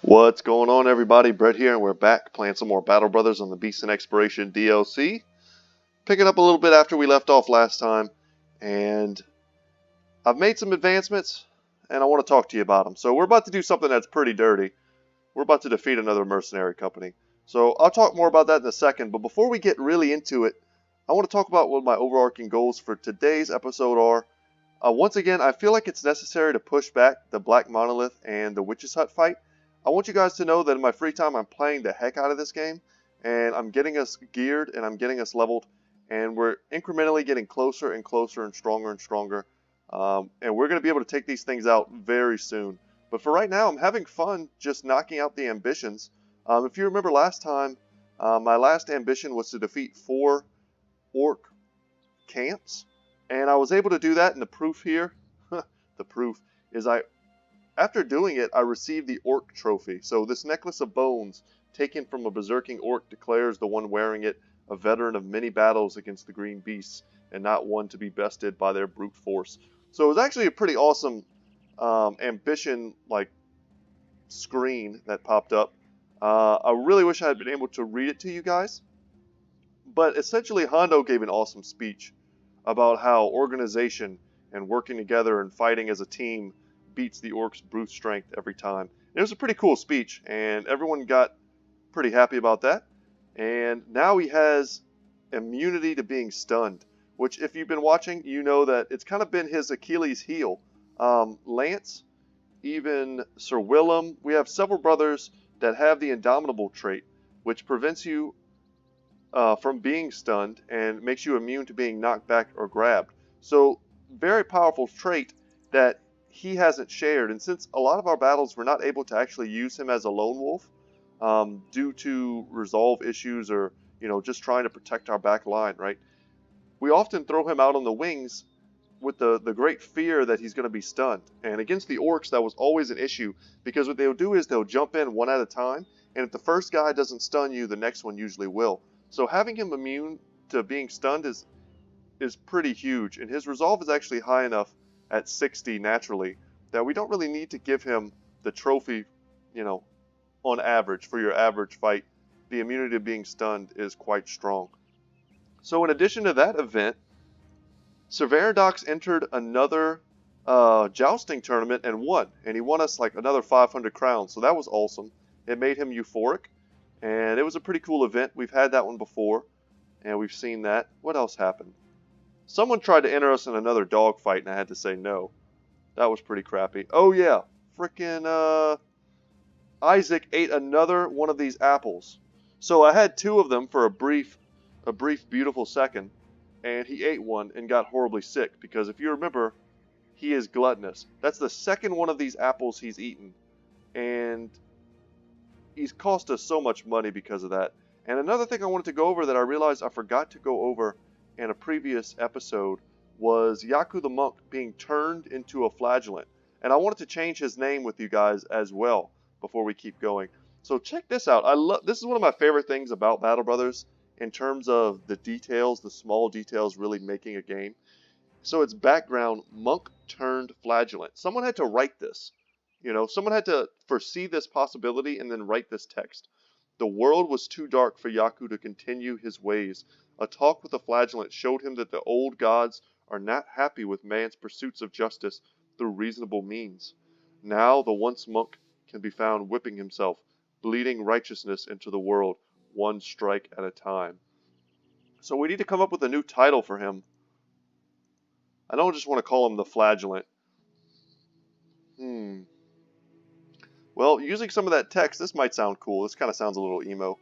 What's going on, everybody? Brett here, and we're back playing some more Battle Brothers on the Beast and Exploration DLC. Picking up a little bit after we left off last time, and I've made some advancements, and I want to talk to you about them. So we're about to do something that's pretty dirty. We're about to defeat another mercenary company. So I'll talk more about that in a second, but before we get really into it, I want to talk about what my overarching goals for today's episode are. Once again, I feel like it's necessary to push back the Black Monolith and the Witch's Hut fight. I want you guys to know that in my free time I'm playing the heck out of this game, and I'm getting us geared and I'm getting us leveled, and we're incrementally getting closer and closer and stronger. And we're going to be able to take these things out very soon. But for right now, I'm having fun just knocking out the ambitions. If you remember last time, my last ambition was to defeat 4 orc camps, and I was able to do that, and the proof here, the proof is after doing it, I received the Orc Trophy. So this necklace of bones, taken from a berserking orc, declares the one wearing it a veteran of many battles against the green beasts, and not one to be bested by their brute force. So it was actually a pretty awesome ambition, like, screen that popped up. I really wish I had been able to read it to you guys. But essentially, Hondo gave an awesome speech about how organization and working together and fighting as a team beats the orcs' brute strength every time. It was a pretty cool speech, and everyone got pretty happy about that. And now he has immunity to being stunned, which, if you've been watching, you know that it's kind of been his Achilles heel. Lance, even Sir Willem, we have several brothers that have the Indomitable trait, which prevents you from being stunned and makes you immune to being knocked back or grabbed. So, very powerful trait that he hasn't shared, and since a lot of our battles we're not able to actually use him as a lone wolf due to resolve issues or just trying to protect our back line, right? We often throw him out on the wings with the great fear that he's going to be stunned. And against the orcs, that was always an issue, because what they'll do is they'll jump in one at a time, and if the first guy doesn't stun you, the next one usually will. So having him immune to being stunned is pretty huge, and his resolve is actually high enough at 60 naturally that we don't really need to give him the trophy, on average for your average fight. The immunity to being stunned is quite strong. So in addition to that event, Sir Verandox entered another jousting tournament and won, and he won us like another 500 crowns, so that was awesome. It made him euphoric, and it was a pretty cool event. We've had that one before, and we've seen that. What else happened? Someone tried to enter us in another dogfight, and I had to say no. That was pretty crappy. Oh yeah, frickin' Isaac ate another one of these apples. So I had 2 of them for a brief, beautiful second, and he ate one and got horribly sick, because if you remember, he is gluttonous. That's the second one of these apples he's eaten, and he's cost us so much money because of that. And another thing I wanted to go over that I realized I forgot to go over in a previous episode was Yaku the monk being turned into a flagellant. And I wanted to change his name with you guys as well before we keep going. So check this out. This is one of my favorite things about Battle Brothers in terms of the details, the small details really making a game. So it's background, monk turned flagellant. Someone had to write this. Someone had to foresee this possibility and then write this text. The world was too dark for Yaku to continue his ways. A talk with the flagellant showed him that the old gods are not happy with man's pursuits of justice through reasonable means. Now the once monk can be found whipping himself, bleeding righteousness into the world, one strike at a time. So we need to come up with a new title for him. I don't just want to call him the flagellant. Well, using some of that text, this might sound cool. This kind of sounds a little emo.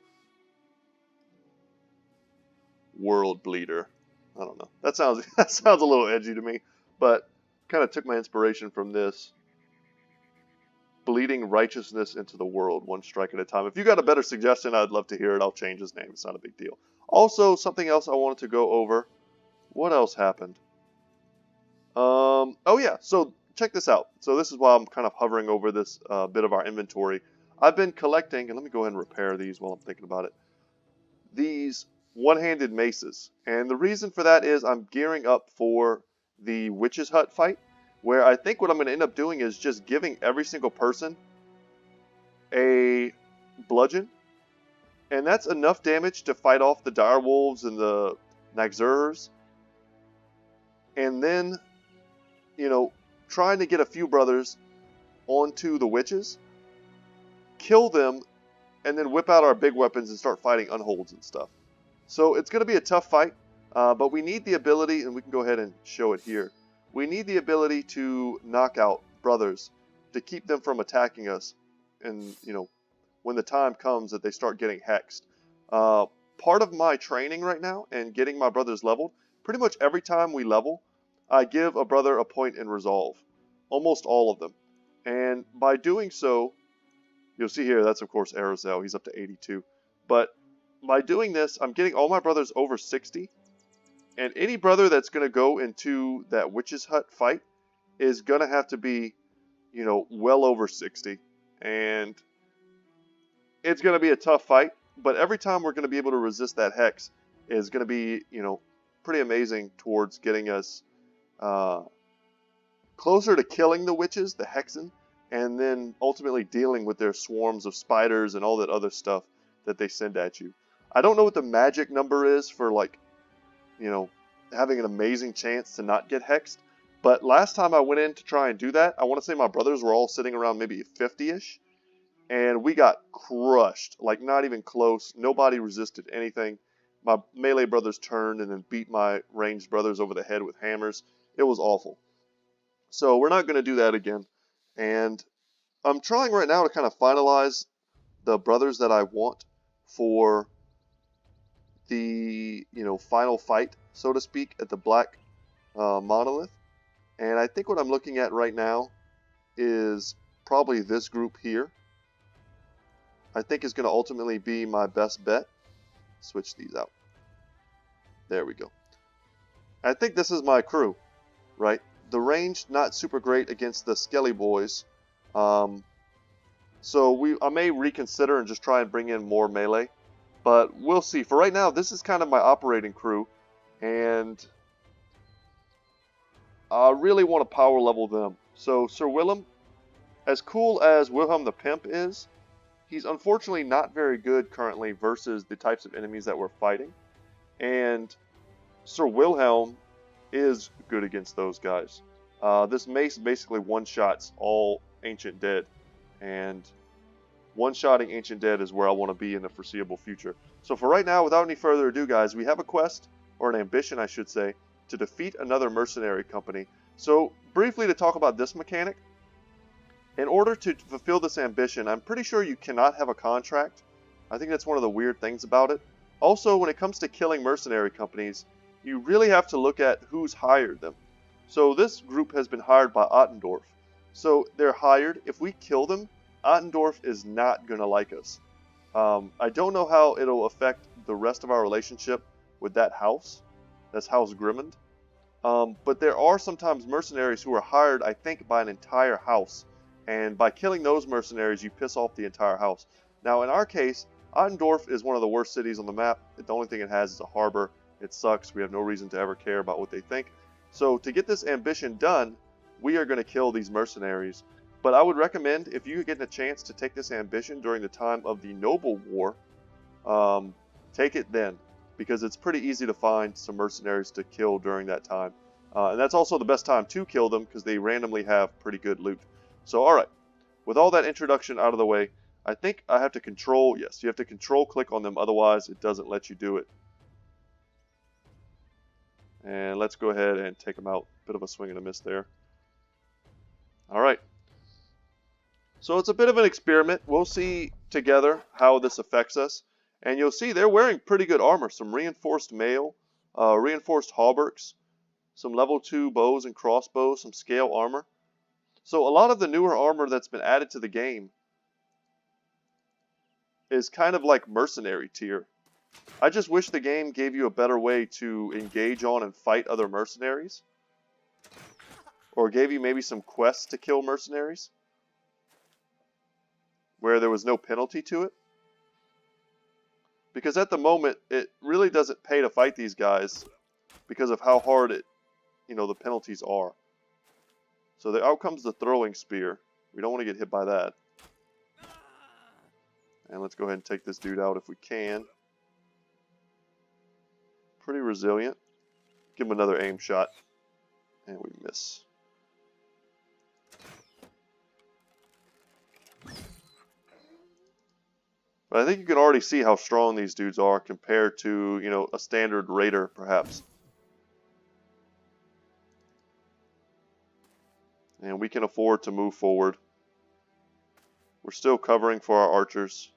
World bleeder. I don't know. That sounds a little edgy to me, but kind of took my inspiration from this. Bleeding righteousness into the world, one strike at a time. If you got a better suggestion, I'd love to hear it. I'll change his name. It's not a big deal. Also, something else I wanted to go over. What else happened? Oh yeah, so check this out. So this is why I'm kind of hovering over this bit of our inventory. I've been collecting, and let me go ahead and repair these while I'm thinking about it. These one-handed maces. And the reason for that is I'm gearing up for the Witch's Hut fight, where I think what I'm going to end up doing is just giving every single person a bludgeon, and that's enough damage to fight off the direwolves and the Naxurs. And then, you know, trying to get a few brothers onto the witches, kill them, and then whip out our big weapons and start fighting unholds and stuff. So it's going to be a tough fight, but we need the ability, and we can go ahead and show it here. We need the ability to knock out brothers to keep them from attacking us, and you know, when the time comes that they start getting hexed. Part of my training right now and getting my brothers leveled, pretty much every time we level, I give a brother a point in resolve, almost all of them. And by doing so, you'll see here, that's of course Arozel, he's up to 82. But by doing this, I'm getting all my brothers over 60. And any brother that's going to go into that witch's hut fight is going to have to be, you know, well over 60. And it's going to be a tough fight. But every time we're going to be able to resist that hex is going to be, you know, pretty amazing towards getting us closer to killing the witches, the hexen, and then ultimately dealing with their swarms of spiders and all that other stuff that they send at you. I don't know what the magic number is for, like, you know, having an amazing chance to not get hexed, but last time I went in to try and do that, I want to say my brothers were all sitting around maybe 50-ish, and we got crushed, like not even close. Nobody resisted anything. My melee brothers turned and then beat my ranged brothers over the head with hammers. It was awful. So we're not going to do that again. And I'm trying right now to kind of finalize the brothers that I want for the, you know, final fight, so to speak, at the Black Monolith. And I think what I'm looking at right now is probably this group here. I think is going to ultimately be my best bet. Switch these out. There we go. I think this is my crew, right? The range, not super great against the Skelly boys. So I may reconsider and just try and bring in more melee. But we'll see. For right now, this is kind of my operating crew. And I really want to power level them. So Sir Willem, as cool as Wilhelm the Pimp is, he's unfortunately not very good currently versus the types of enemies that we're fighting. And Sir Wilhelm is good against those guys. This mace basically one-shots all Ancient Dead. And one-shotting Ancient Dead is where I want to be in the foreseeable future. So for right now, without any further ado, guys, we have a quest, or an ambition, I should say, to defeat another mercenary company. So briefly to talk about this mechanic, in order to fulfill this ambition, I'm pretty sure you cannot have a contract. I think that's one of the weird things about it. Also, when it comes to killing mercenary companies, you really have to look at who's hired them. So this group has been hired by Ottendorf. So they're hired. If we kill them, Ottendorf is not going to like us. I don't know how it'll affect the rest of our relationship with that house. That's House Grimmond. But there are sometimes mercenaries who are hired, I think, by an entire house. And by killing those mercenaries, you piss off the entire house. Now, in our case, Ottendorf is one of the worst cities on the map. The only thing it has is a harbor. It sucks. We have no reason to ever care about what they think. So to get this ambition done, we are going to kill these mercenaries. But I would recommend, if you get a chance to take this ambition during the time of the Noble War, take it then. Because it's pretty easy to find some mercenaries to kill during that time. And that's also the best time to kill them, because they randomly have pretty good loot. So alright, with all that introduction out of the way, I think I have to control, yes, you have to control click on them, otherwise it doesn't let you do it. And let's go ahead and take them out. Bit of a swing and a miss there. Alright. So it's a bit of an experiment. We'll see together how this affects us. And you'll see they're wearing pretty good armor. Some reinforced mail, reinforced hauberks, some level 2 bows and crossbows, some scale armor. So a lot of the newer armor that's been added to the game is kind of like mercenary tier. I just wish the game gave you a better way to engage on and fight other mercenaries. Or gave you maybe some quests to kill mercenaries, where there was no penalty to it. Because at the moment, it really doesn't pay to fight these guys because of how hard the penalties are. So out comes the throwing spear. We don't want to get hit by that. And let's go ahead and take this dude out if we can. Pretty resilient. Give him another aim shot. And we miss. But I think you can already see how strong these dudes are compared to, you know, a standard raider, perhaps. And we can afford to move forward. We're still covering for our archers.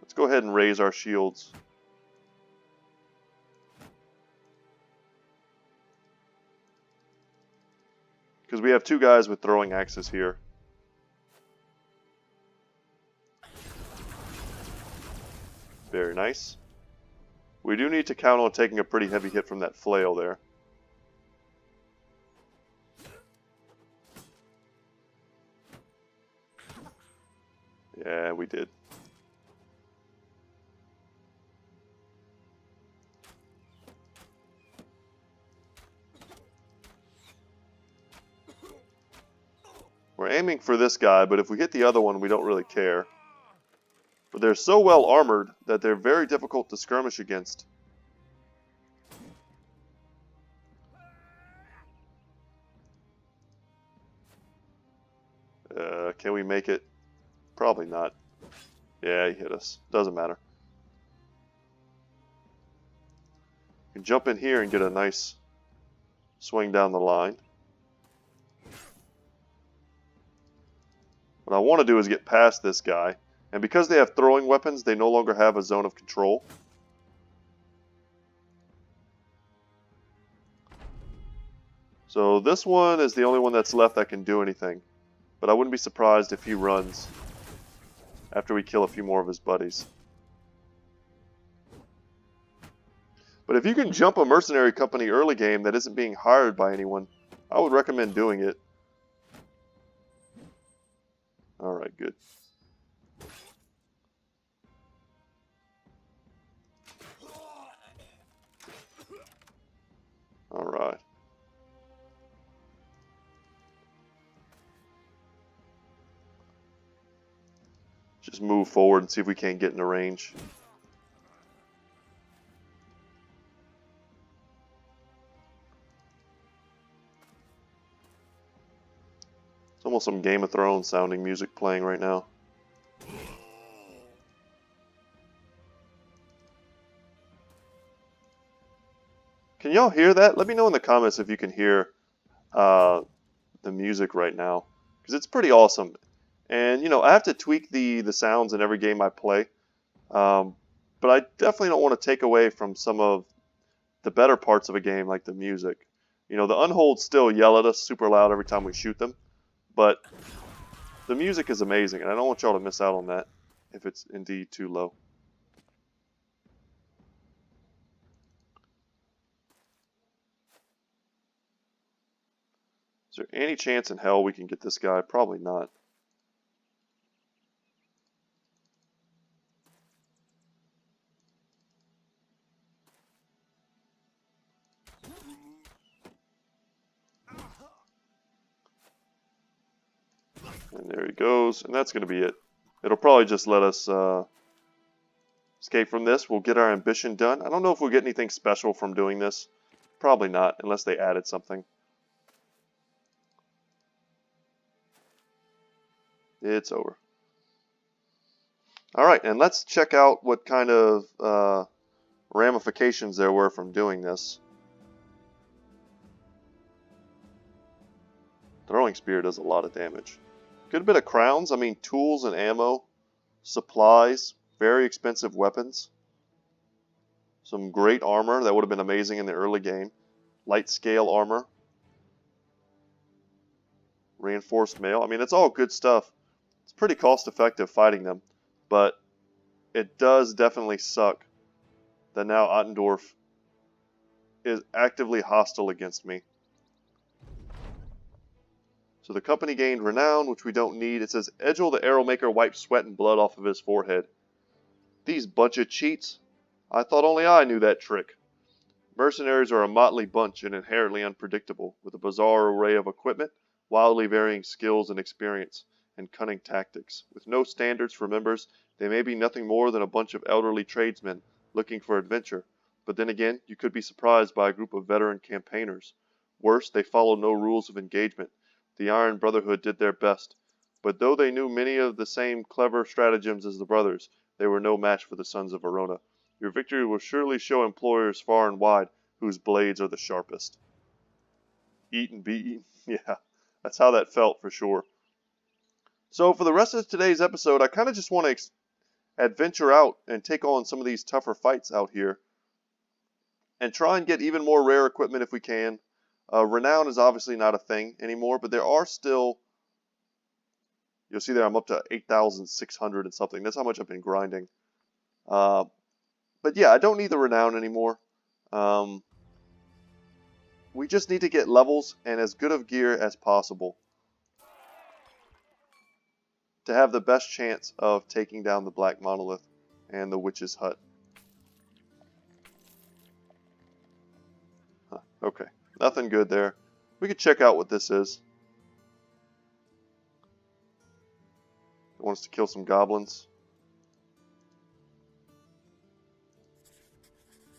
Let's go ahead and raise our shields. Because we have two guys with throwing axes here. Very nice. We do need to count on taking a pretty heavy hit from that flail there. Yeah, we did. We're aiming for this guy, but if we hit the other one, we don't really care. But they're so well armored that they're very difficult to skirmish against. Can we make it? Probably not. Yeah, he hit us. Doesn't matter. You can jump in here and get a nice swing down the line. What I want to do is get past this guy. And because they have throwing weapons, they no longer have a zone of control. So this one is the only one that's left that can do anything. But I wouldn't be surprised if he runs after we kill a few more of his buddies. But if you can jump a mercenary company early game that isn't being hired by anyone, I would recommend doing it. Alright, good. Alright. Just move forward and see if we can't get into range. It's almost some Game of Thrones sounding music playing right now. Can y'all hear that? Let me know in the comments if you can hear the music right now, because it's pretty awesome. And, you know, I have to tweak the sounds in every game I play. But I definitely don't want to take away from some of the better parts of a game, like the music. You know, the Unholds still yell at us super loud every time we shoot them. But the music is amazing, and I don't want y'all to miss out on that if it's indeed too low. Is there any chance in hell we can get this guy? Probably not. And there he goes, and that's going to be it. It'll probably just let us escape from this. We'll get our ambition done. I don't know if we'll get anything special from doing this. Probably not, unless they added something. It's over. Alright, and let's check out what kind of ramifications there were from doing this. Throwing spear does a lot of damage. Good bit of crowns, I mean tools and ammo, supplies, very expensive weapons. Some great armor that would have been amazing in the early game. Light scale armor. Reinforced mail. I mean, it's all good stuff. It's pretty cost effective fighting them. But it does definitely suck that now Ottendorf is actively hostile against me. So the company gained renown, which we don't need. It says, Edgel the Arrowmaker wiped sweat and blood off of his forehead. These bunch of cheats. I thought only I knew that trick. Mercenaries are a motley bunch and inherently unpredictable, with a bizarre array of equipment, wildly varying skills and experience. and cunning tactics. With no standards for members, they may be nothing more than a bunch of elderly tradesmen looking for adventure. But then again, you could be surprised by a group of veteran campaigners. Worse, they follow no rules of engagement. The Iron Brotherhood did their best. But though they knew many of the same clever stratagems as the brothers, they were no match for the sons of Verona. Your victory will surely show employers far and wide whose blades are the sharpest. Eat and be eaten. Yeah, that's how that felt for sure. So for the rest of today's episode, I kind of just want to adventure out and take on some of these tougher fights out here. And try and get even more rare equipment if we can. Renown is obviously not a thing anymore, but there are still... You'll see there I'm up to 8,600 and something. That's how much I've been grinding. But yeah, I don't need the Renown anymore. We just need to get levels and as good of gear as possible to have the best chance of taking down the Black Monolith and the Witch's Hut. Huh, okay, nothing good there. We could check out what this is. It wants to kill some goblins.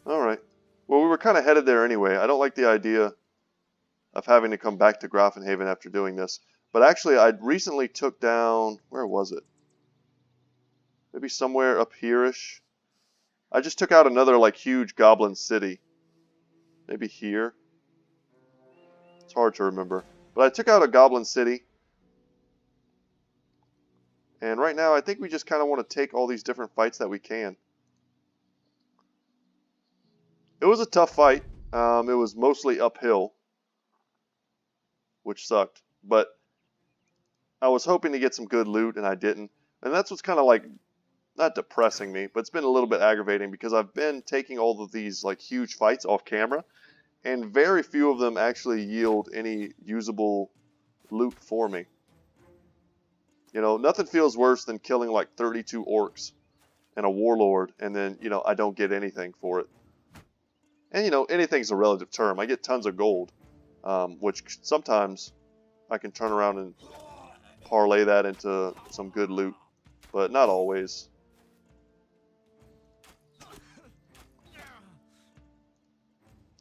Alright. Well, we were kind of headed there anyway. I don't like the idea of having to come back to Grafenhaven after doing this. But actually, I recently took down... Where was it? Maybe somewhere up here-ish. I just took out another, like, huge goblin city. Maybe here. It's hard to remember. But I took out a goblin city. And right now, I think we just kind of want to take all these different fights that we can. It was a tough fight. It was mostly uphill, which sucked. But I was hoping to get some good loot, and I didn't. And that's what's kind of like, not depressing me, but it's been a little bit aggravating because I've been taking all of these like huge fights off camera, and very few of them actually yield any usable loot for me. You know, nothing feels worse than killing like 32 orcs and a warlord, and then, you know, I don't get anything for it. And, you know, anything's a relative term. I get tons of gold, which sometimes I can turn around and parlay that into some good loot, but not always.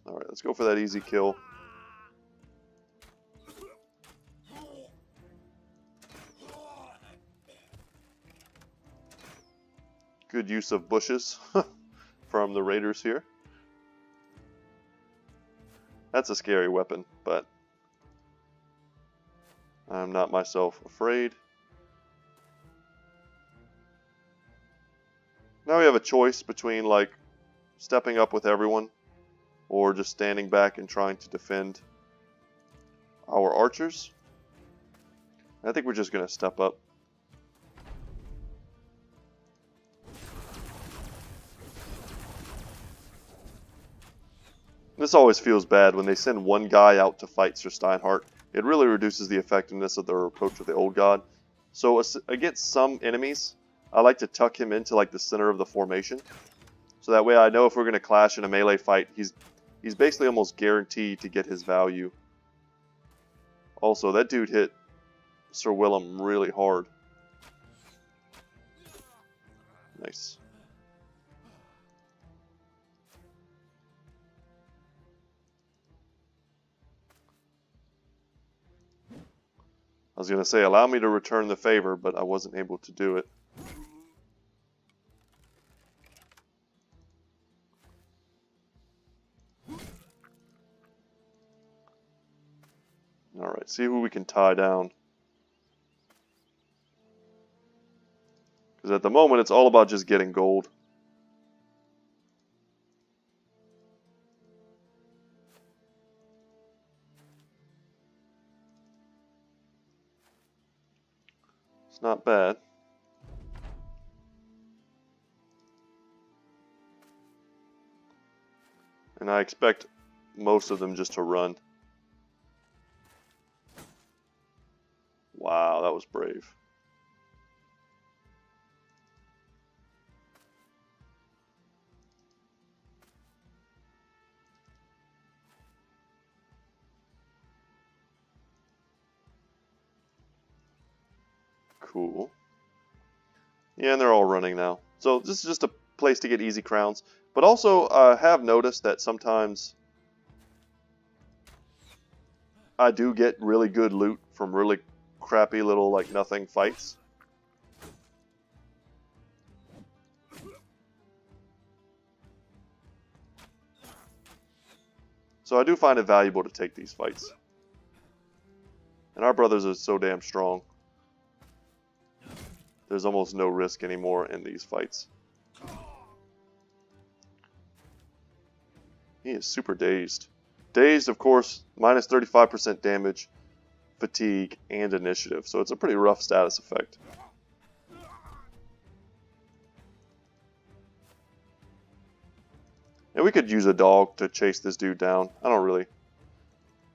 Alright, let's go for that easy kill. Good use of bushes from the raiders here. That's a scary weapon, but I'm not myself afraid. Now we have a choice between like stepping up with everyone or just standing back and trying to defend our archers. I think we're just going to step up. This always feels bad when they send one guy out to fight Sir Steinhardt. It really reduces the effectiveness of their approach with the old god. So against some enemies, I like to tuck him into like the center of the formation. So that way I know if we're going to clash in a melee fight, he's basically almost guaranteed to get his value. Also, that dude hit Sir Willem really hard. Nice. I was going to say, allow me to return the favor, but I wasn't able to do it. Alright, see who we can tie down. Because at the moment, it's all about just getting gold. It's not bad. And I expect most of them just to run. Wow, that was brave. Cool. Yeah, and they're all running now. So this is just a place to get easy crowns. But also, I have noticed that sometimes I do get really good loot from really crappy little, like, nothing fights. So I do find it valuable to take these fights. And our brothers are so damn strong. There's almost no risk anymore in these fights. He is super dazed. Dazed, of course, minus 35% damage, fatigue, and initiative. So it's a pretty rough status effect. And we could use a dog to chase this dude down. I don't really...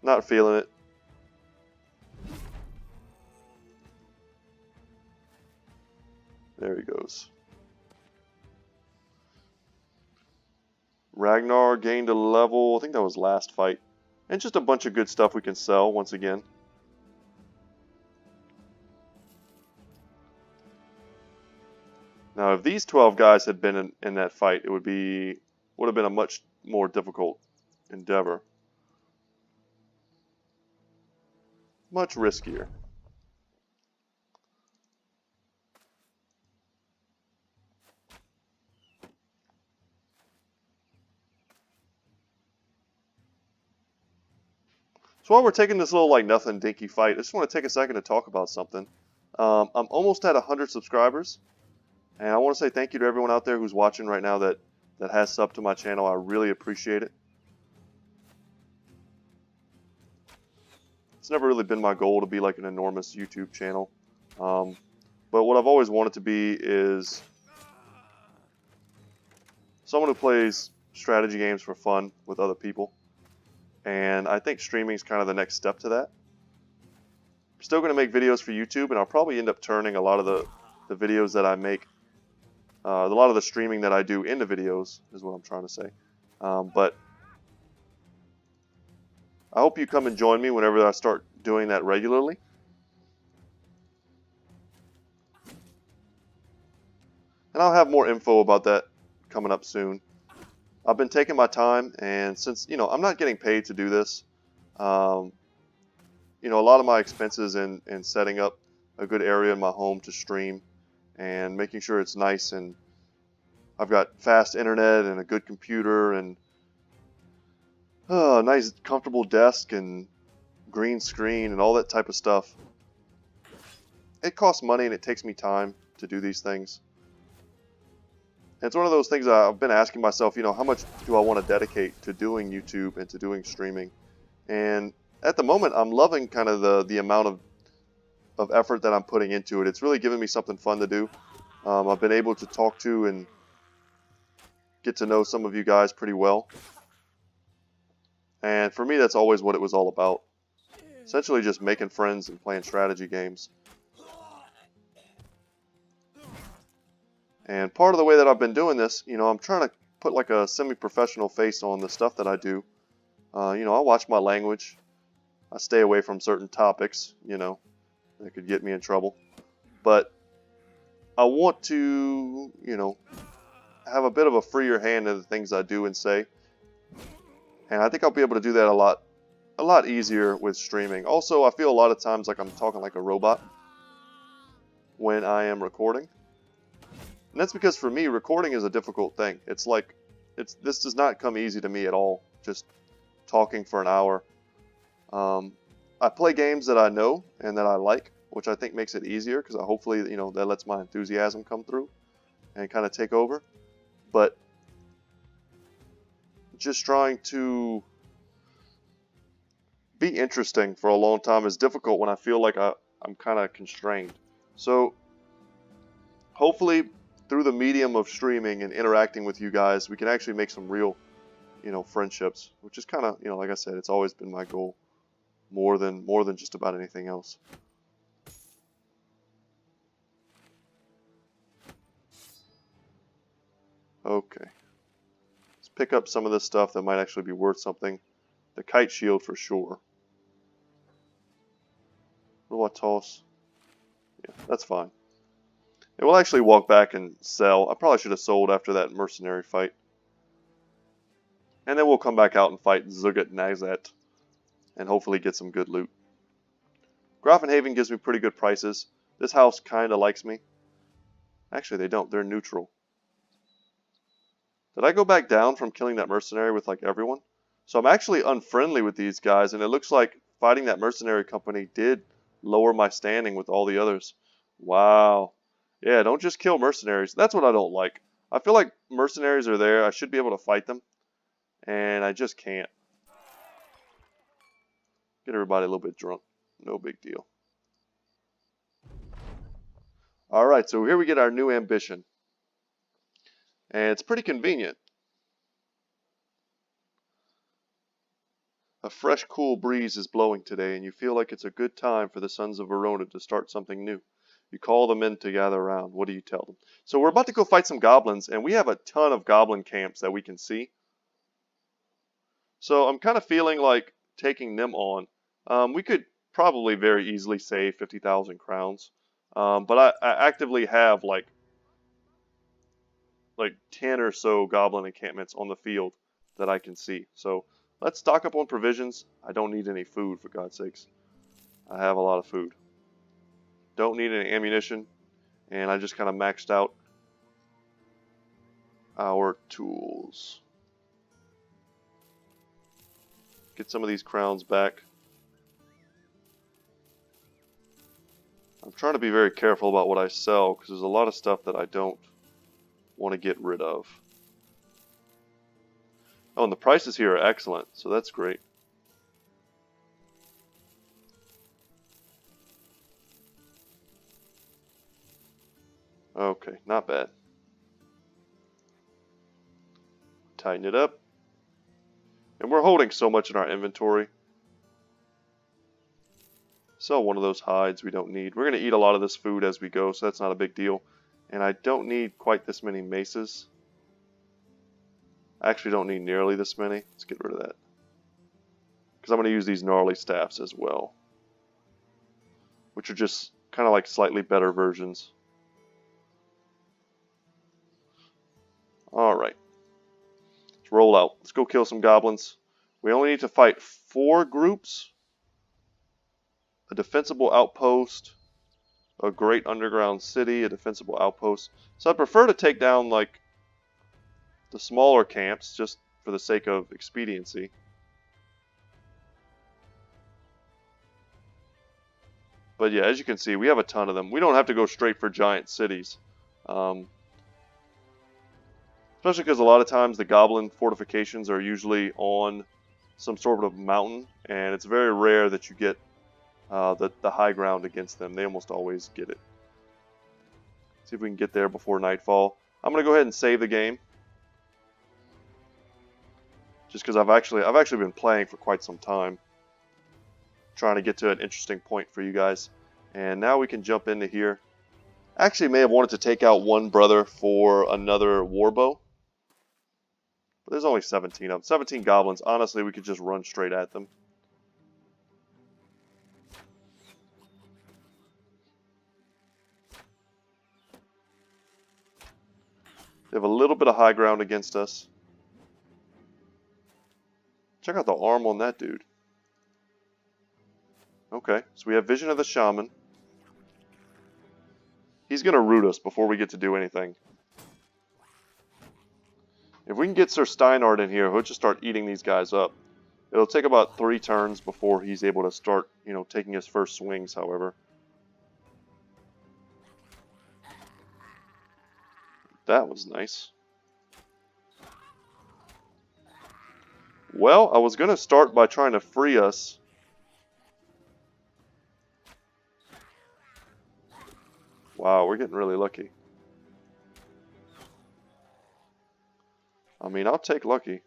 Not feeling it. There he goes. Ragnar gained a level. I think that was last fight. And just a bunch of good stuff we can sell once again. Now, if these 12 guys had been in that fight, it would have been a much more difficult endeavor. Much riskier. So while we're taking this little, like, nothing dinky fight, I just want to take a second to talk about something. I'm almost at 100 subscribers. And I want to say thank you to everyone out there who's watching right now that has subbed to my channel. I really appreciate it. It's never really been my goal to be like an enormous YouTube channel. But what I've always wanted to be is someone who plays strategy games for fun with other people. And I think streaming is kind of the next step to that. I'm still going to make videos for YouTube, and I'll probably end up turning a lot of the videos that I make, a lot of the streaming that I do into videos, is what I'm trying to say. But I hope you come and join me whenever I start doing that regularly. And I'll have more info about that coming up soon. I've been taking my time, and since, I'm not getting paid to do this, a lot of my expenses in setting up a good area in my home to stream and making sure it's nice, and I've got fast internet and a good computer and a nice comfortable desk and green screen and all that type of stuff. It costs money and it takes me time to do these things. And it's one of those things I've been asking myself, how much do I want to dedicate to doing YouTube and to doing streaming? And at the moment, I'm loving kind of the amount of effort that I'm putting into it. It's really given me something fun to do. I've been able to talk to and get to know some of you guys pretty well. And for me, that's always what it was all about. Essentially just making friends and playing strategy games. And part of the way that I've been doing this, I'm trying to put like a semi-professional face on the stuff that I do. I watch my language. I stay away from certain topics, that could get me in trouble. But I want to, have a bit of a freer hand in the things I do and say. And I think I'll be able to do that a lot easier with streaming. Also, I feel a lot of times like I'm talking like a robot when I am recording. And that's because for me, recording is a difficult thing. This does not come easy to me at all, just talking for an hour. I play games that I know and that I like, which I think makes it easier because hopefully, that lets my enthusiasm come through and kind of take over. But just trying to be interesting for a long time is difficult when I feel like I'm kind of constrained. So hopefully through the medium of streaming and interacting with you guys, we can actually make some real, friendships, which is kind of, like I said, it's always been my goal more than just about anything else. Okay. Let's pick up some of this stuff that might actually be worth something. The kite shield for sure. What do I toss? Yeah. That's fine. And we'll actually walk back and sell. I probably should have sold after that mercenary fight. And then we'll come back out and fight Zugat Nazat. And hopefully get some good loot. Grafenhaven gives me pretty good prices. This house kind of likes me. Actually, they don't. They're neutral. Did I go back down from killing that mercenary with like everyone? So I'm actually unfriendly with these guys, and it looks like fighting that mercenary company did lower my standing with all the others. Wow. Yeah, don't just kill mercenaries. That's what I don't like. I feel like mercenaries are there. I should be able to fight them, and I just can't. Get everybody a little bit drunk. No big deal. Alright, so here we get our new ambition. And it's pretty convenient. A fresh, cool breeze is blowing today, and you feel like it's a good time for the Sons of Verona to start something new. You call the men to gather around. What do you tell them? So we're about to go fight some goblins, and we have a ton of goblin camps that we can see. So I'm kind of feeling like taking them on. We could probably very easily save 50,000 crowns. But I actively have like 10 or so goblin encampments on the field that I can see. So let's stock up on provisions. I don't need any food, for God's sakes. I have a lot of food. Don't need any ammunition. And I just kind of maxed out our tools. Get some of these crowns back. I'm trying to be very careful about what I sell, because there's a lot of stuff that I don't want to get rid of. Oh, and the prices here are excellent, so that's great. Okay, not bad. Tighten it up. And we're holding so much in our inventory. Sell one of those hides we don't need. We're going to eat a lot of this food as we go, so that's not a big deal. And I don't need quite this many maces. I actually don't need nearly this many. Let's get rid of that. Because I'm going to use these gnarly staffs as well. Which are just kind of like slightly better versions. Alright. Let's roll out. Let's go kill some goblins. We only need to fight 4 groups. A defensible outpost. A great underground city. A defensible outpost. So I prefer to take down like the smaller camps just for the sake of expediency. But yeah, as you can see, we have a ton of them. We don't have to go straight for giant cities. Especially because a lot of times the goblin fortifications are usually on some sort of mountain. And it's very rare that you get the high ground against them. They almost always get it. See if we can get there before nightfall. I'm going to go ahead and save the game. Just because I've actually been playing for quite some time. Trying to get to an interesting point for you guys. And now we can jump into here. Actually may have wanted to take out one brother for another warbow. But there's only 17 of them. 17 goblins. Honestly, we could just run straight at them. They have a little bit of high ground against us. Check out the arm on that dude. Okay, so we have Vision of the Shaman. He's going to root us before we get to do anything. If we can get Sir Steinhardt in here, he'll just start eating these guys up. It'll take about 3 turns before he's able to start, taking his first swings, however. That was nice. Well, I was going to start by trying to free us. Wow, we're getting really lucky. I mean, I'll take lucky.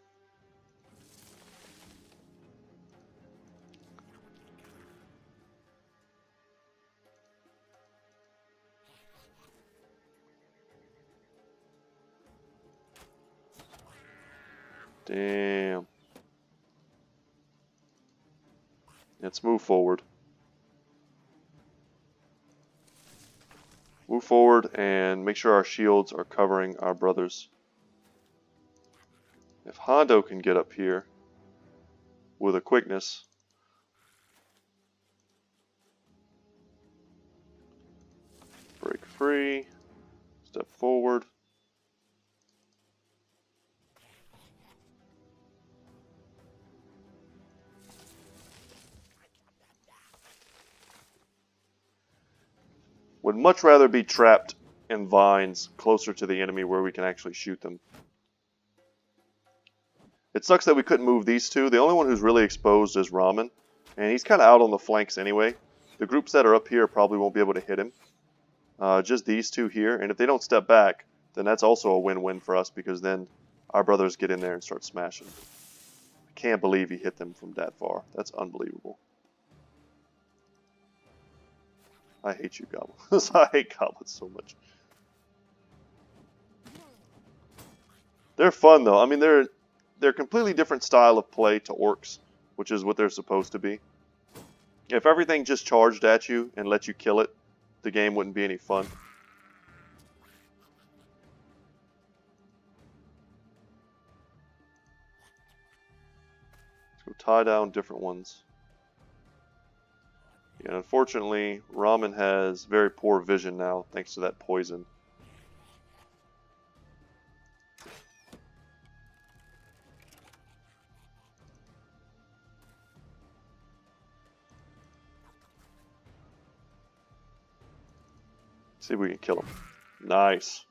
Damn. Let's move forward. Move forward and make sure our shields are covering our brothers. If Hondo can get up here with a quickness. Break free. Step forward. Would much rather be trapped in vines closer to the enemy where we can actually shoot them. It sucks that we couldn't move these two. The only one who's really exposed is Ramen, and he's kind of out on the flanks anyway. The groups that are up here probably won't be able to hit him. Just these two here, and if they don't step back, then that's also a win-win for us because then our brothers get in there and start smashing. I can't believe he hit them from that far. That's unbelievable. I hate you, goblins. I hate goblins so much. They're fun though. I mean, they're a completely different style of play to orcs, which is what they're supposed to be. If everything just charged at you and let you kill it, the game wouldn't be any fun. Let's go tie down different ones. Yeah, unfortunately, Ramen has very poor vision now, thanks to that poison. See if we can kill him. Nice.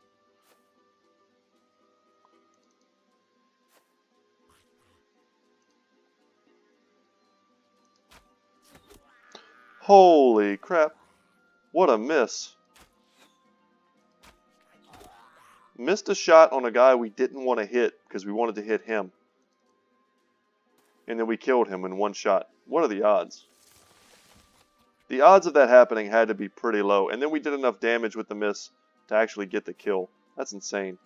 Holy crap. What a miss. Missed a shot on a guy we didn't want to hit because we wanted to hit him. And then we killed him in one shot. What are the odds? The odds of that happening had to be pretty low. And then we did enough damage with the miss to actually get the kill. That's insane.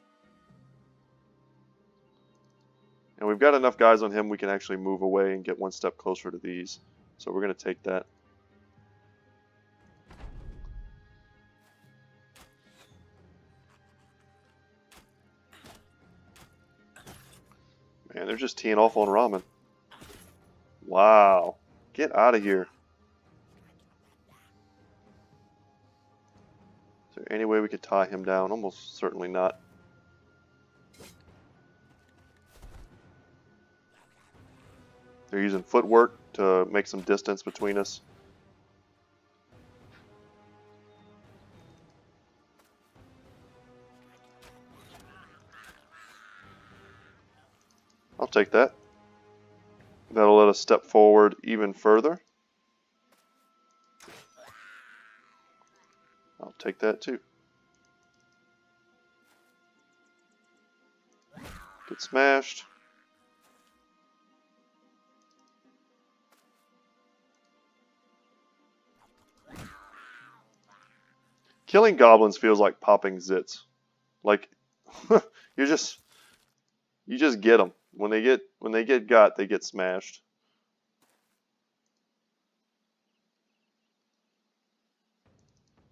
And we've got enough guys on him we can actually move away and get one step closer to these. So we're going to take that. Man, they're just teeing off on Ramen. Wow. Get out of here. Is there any way we could tie him down? Almost certainly not. They're using footwork to make some distance between us. I'll take that. That'll let us step forward even further. I'll take that too. Get smashed. Killing goblins feels like popping zits. Like you just get them. When they get got, they get smashed.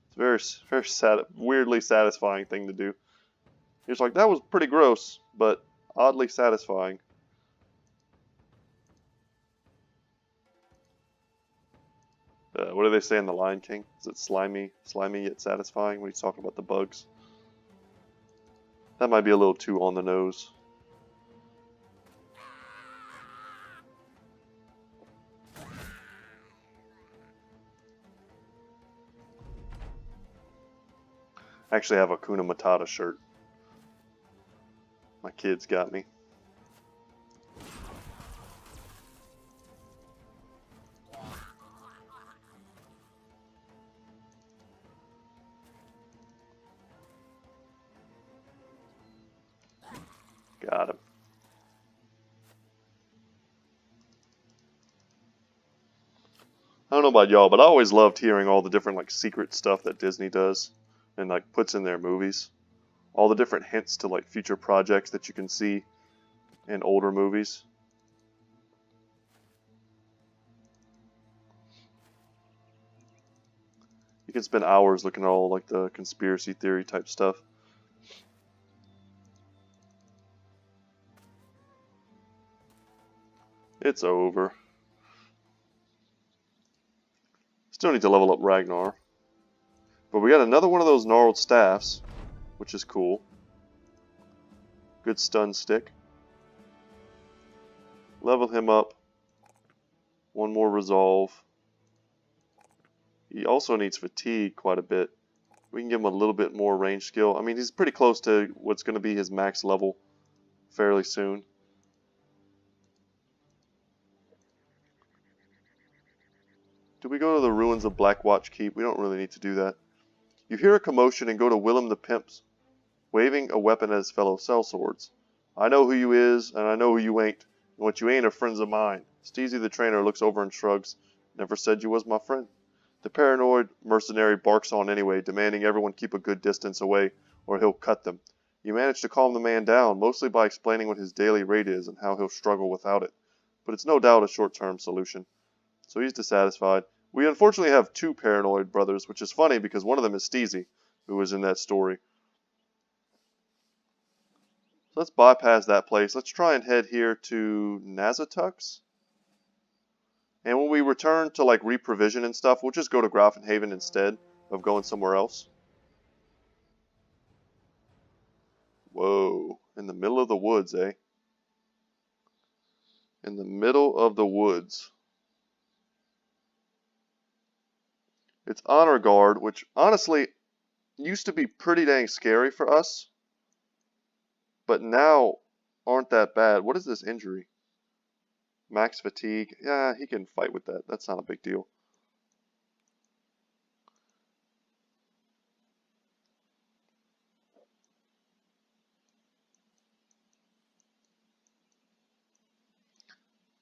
It's a very weirdly satisfying thing to do. You're just like, that was pretty gross, but oddly satisfying. What do they say in The Lion King? Is it slimy yet satisfying when he's talking about the bugs? That might be a little too on the nose. I actually have a Kuna Matata shirt. My kids got me. Got him. I don't know about y'all, but I always loved hearing all the different like secret stuff that Disney does and like puts in their movies. All the different hints to like future projects that you can see in older movies. You can spend hours looking at all like the conspiracy theory type stuff. It's over. Still need to level up Ragnar. But we got another one of those gnarled staffs, which is cool. Good stun stick. Level him up. One more resolve. He also needs fatigue quite a bit. We can give him a little bit more range skill. I mean, he's pretty close to what's going to be his max level fairly soon. Do we go to the ruins of Blackwatch Keep? We don't really need to do that. You hear a commotion and go to Willem the Pimp's, waving a weapon at his fellow sellswords. I know who you is, and I know who you ain't, and what you ain't are friends of mine. Steezy the trainer looks over and shrugs. Never said you was my friend. The paranoid mercenary barks on anyway, demanding everyone keep a good distance away, or he'll cut them. You manage to calm the man down, mostly by explaining what his daily rate is and how he'll struggle without it. But it's no doubt a short-term solution. So he's dissatisfied. We unfortunately have two paranoid brothers, which is funny because one of them is Steezy, who was in that story. So let's bypass that place. Let's try and head here to Nazatux. And when we return to like reprovision and stuff, we'll just go to Grafenhaven instead of going somewhere else. Whoa, in the middle of the woods, eh? In the middle of the woods. It's Honor Guard, which honestly used to be pretty dang scary for us, but now aren't that bad. What is this injury? Max fatigue. Yeah, he can fight with that. That's not a big deal.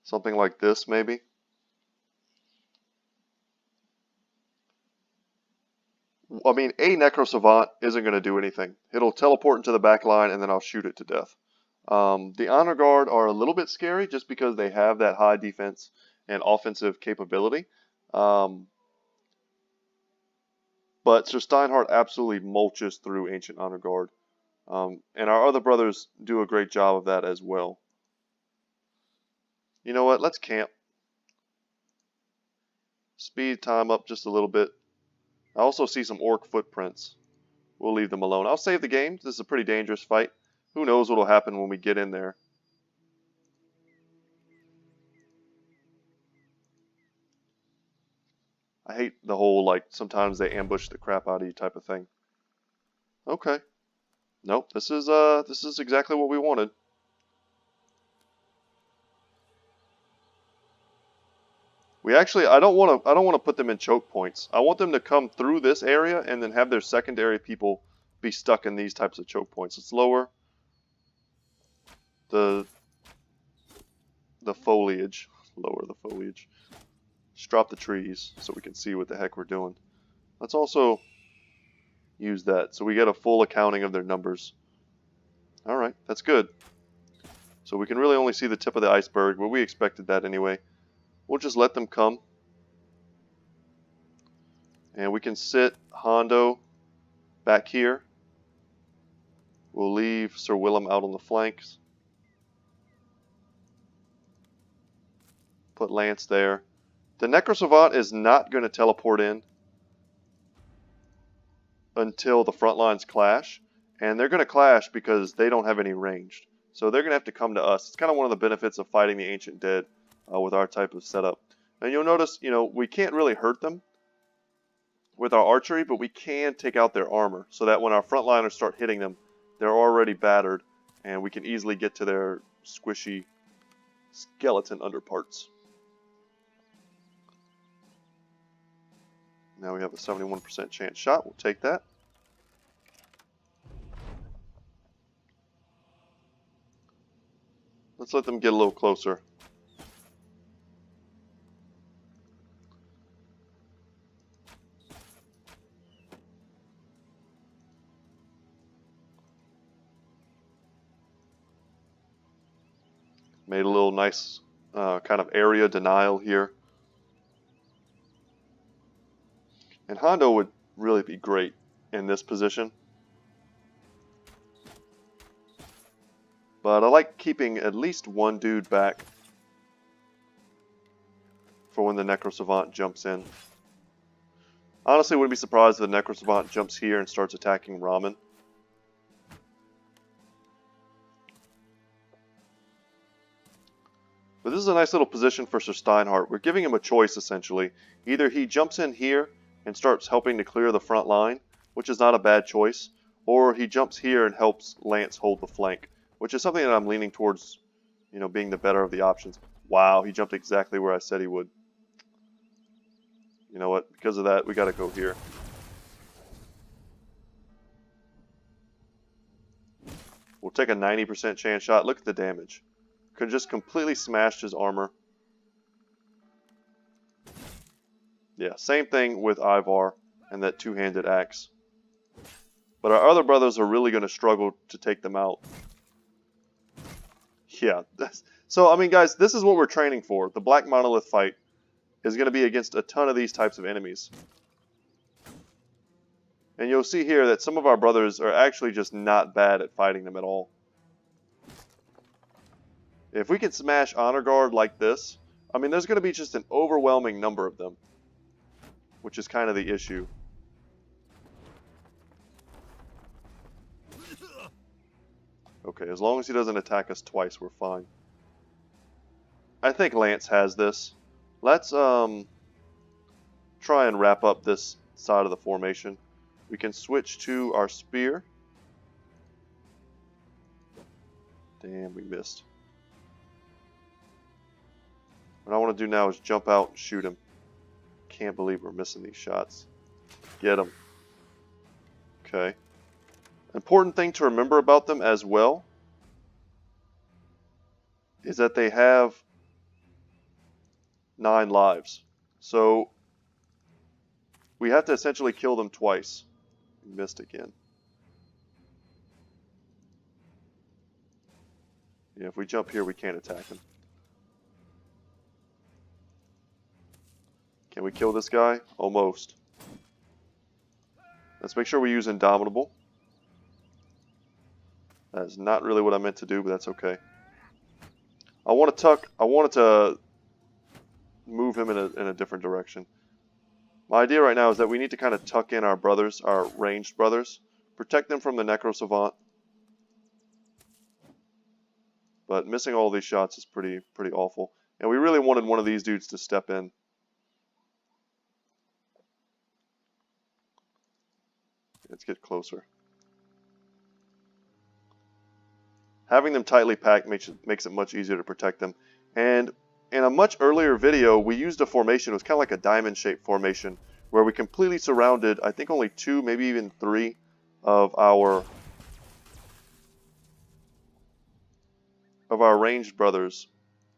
Something like this, maybe. I mean, a Necro Savant isn't going to do anything. It'll teleport into the back line, and then I'll shoot it to death. The Honor Guard are a little bit scary just because they have that high defense and offensive capability. But Sir Steinhardt absolutely mulches through Ancient Honor Guard. And our other brothers do a great job of that as well. You know what? Let's camp. Speed time up just a little bit. I also see some orc footprints. We'll leave them alone. I'll save the game. This is a pretty dangerous fight. Who knows what will happen when we get in there. I hate the whole, like, sometimes they ambush the crap out of you type of thing. Okay. Nope, this is exactly what we wanted. We actually, I don't want to put them in choke points. I want them to come through this area and then have their secondary people be stuck in these types of choke points. Let's lower the foliage. Lower the foliage. Just drop the trees so we can see what the heck we're doing. Let's also use that so we get a full accounting of their numbers. Alright, that's good. So we can really only see the tip of the iceberg, but we expected that anyway. We'll just let them come. And we can sit Hondo back here. We'll leave Sir Willem out on the flanks. Put Lance there. The Necrosavant is not going to teleport in until the front lines clash. And they're going to clash because they don't have any ranged. So they're going to have to come to us. It's kind of one of the benefits of fighting the Ancient Dead with our type of setup. And you'll notice, you know, we can't really hurt them with our archery, but we can take out their armor so that when our frontliners start hitting them, they're already battered and we can easily get to their squishy skeleton underparts. Now we have a 71% chance shot. We'll take that. Let's let them get a little closer. Made a little nice kind of area denial here. And Hondo would really be great in this position. But I like keeping at least one dude back for when the Necro Savant jumps in. Honestly, wouldn't be surprised if the Necro Savant jumps here and starts attacking Ramen. But this is a nice little position for Sir Steinhardt. We're giving him a choice, essentially. Either he jumps in here and starts helping to clear the front line, which is not a bad choice, or he jumps here and helps Lance hold the flank, which is something that I'm leaning towards, being the better of the options. Wow, he jumped exactly where I said he would. You know what? Because of that, we got to go here. We'll take a 90% chance shot. Look at the damage. Could just completely smashed his armor. Yeah, same thing with Ivar and that two-handed axe. But our other brothers are really going to struggle to take them out. Yeah. So, I mean, guys, this is what we're training for. The Black Monolith fight is going to be against a ton of these types of enemies. And you'll see here that some of our brothers are actually just not bad at fighting them at all. If we can smash Honor Guard like this, I mean, there's going to be just an overwhelming number of them, which is kind of the issue. Okay, as long as he doesn't attack us twice, we're fine. I think Lance has this. Let's try and wrap up this side of the formation. We can switch to our spear. Damn, we missed. What I want to do now is jump out and shoot him. Can't believe we're missing these shots. Get him. Okay. Important thing to remember about them as well is that they have 9 lives. So we have to essentially kill them twice. We missed again. Yeah, if we jump here, we can't attack him. Can we kill this guy? Almost. Let's make sure we use Indomitable. That is not really what I meant to do, but that's okay. I wanted to move him in a different direction. My idea right now is that we need to kind of tuck in our brothers, our ranged brothers, protect them from the Necro Savant. But missing all these shots is pretty awful. And we really wanted one of these dudes to step in. Let's get closer. Having them tightly packed makes it much easier to protect them. And in a much earlier video, we used a formation. It was kind of like a diamond-shaped formation where we completely surrounded, I think only 2, maybe even 3 of our ranged brothers